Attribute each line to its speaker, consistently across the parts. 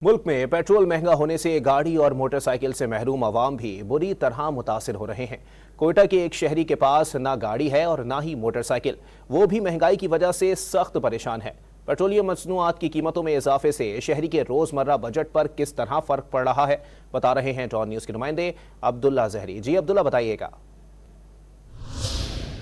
Speaker 1: मुल्क में पेट्रोल महंगा होने से गाड़ी और मोटरसाइकिल से महरूम आवाम भी बुरी तरह मुतासिर हो रहे हैं। कोयटा के एक शहरी के पास ना गाड़ी है और ना ही मोटरसाइकिल, वो भी महंगाई की वजह से सख्त परेशान है। पेट्रोलियम मसनूआत की कीमतों में इजाफे से शहरी के रोजमर्रा बजट पर किस तरह फर्क पड़ रहा है, बता रहे हैं डॉन न्यूज के नुमाइंदे अब्दुल्ला जहरी। जी अब्दुल्ला, बताइएगा।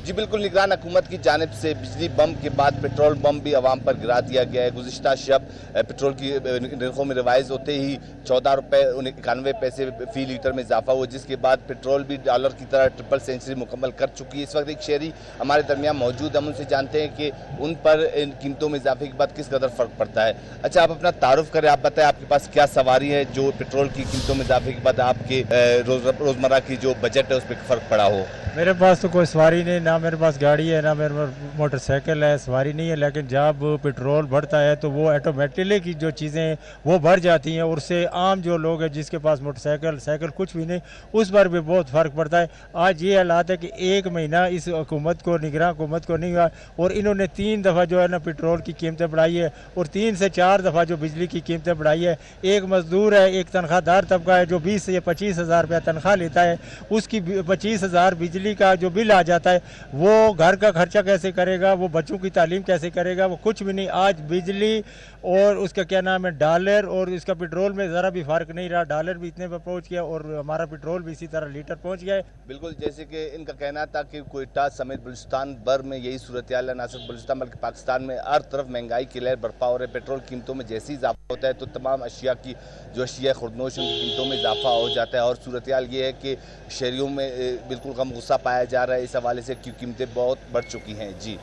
Speaker 2: जी बिल्कुल, निगरान हुकूमत की जानिब से बिजली बम के बाद पेट्रोल बम भी आवाम पर गिरा दिया गया है। गुज़िश्ता शब पेट्रोल की नरखों में रिवाइज होते ही 14 रुपये 91 पैसे फी लीटर में इजाफा हुआ, जिसके बाद पेट्रोल भी डॉलर की तरह ट्रिपल सेंचुरी मुकम्मल कर चुकी है। इस वक्त एक शहरी हमारे दरमियान मौजूद, हम उनसे जानते हैं कि उन पर इन कीमतों में इजाफे के बाद किस कदर फ़र्क पड़ता है। अच्छा, आप अपना तारुफ करें, आप बताएं आपके पास क्या सवारी है जो पेट्रोल की कीमतों में इजाफे के बाद आपके रोज़मर्रा की जो बजट है उस पर फ़र्क पड़ा हो।
Speaker 3: मेरे पास तो कोई सवारी नहीं, ना मेरे पास गाड़ी है, ना मेरे पास मोटरसाइकिल है, सवारी नहीं है। लेकिन जब पेट्रोल बढ़ता है तो वो ऑटोमेटिकली की जो चीज़ें हैं वो बढ़ जाती हैं, और उससे आम जो लोग हैं जिसके पास मोटरसाइकिल साइकिल कुछ भी नहीं, उस पर भी बहुत फ़र्क पड़ता है। आज ये हालात है कि एक महीना इस हुकूमत को, निगरान हुकूमत को नहीं हुआ, और इन्होंने 3 दफ़ा जो है ना पेट्रोल की कीमतें बढ़ाई है, और 3 से 4 दफ़ा जो बिजली की कीमतें बढ़ाई है। एक मजदूर है, एक तनख्वाहदार तबका है जो 20 से 25 हज़ार रुपया तनख्वाह लेता है, उसकी 25 हज़ार बिजली का जो बिल आ जाता है, वो घर का खर्चा कैसे करेगा, वो बच्चों की तालीम कैसे करेगा, वो कुछ भी नहीं। आज बिजली और उसका क्या नाम है डॉलर और इसका पेट्रोल में ज़रा भी फ़र्क नहीं रहा। डॉलर भी इतने पर पहुंच गया और हमारा पेट्रोल भी इसी तरह लीटर पहुंच गया है।
Speaker 2: बिल्कुल, जैसे कि इनका कहना था कि कोयटा समेत बलूचिस्तान भर में यही सूरत हाल है। ना सिर्फ बलूचिस्तान बल्कि पाकिस्तान में हर तरफ महंगाई की लहर बर्पा हो रही है। पेट्रोल कीमतों में जैसे ही इजाफा होता है तो तमाम अशिया की जो अशिया खुर्दनोश उनकी कीमतों में इजाफा हो जाता है। और सूरत हाल ये है कि शहरियों में बिल्कुल गम गुस्सा पाया जा रहा है इस हवाले से, क्योंकि कीमतें बहुत बढ़ चुकी हैं। जी।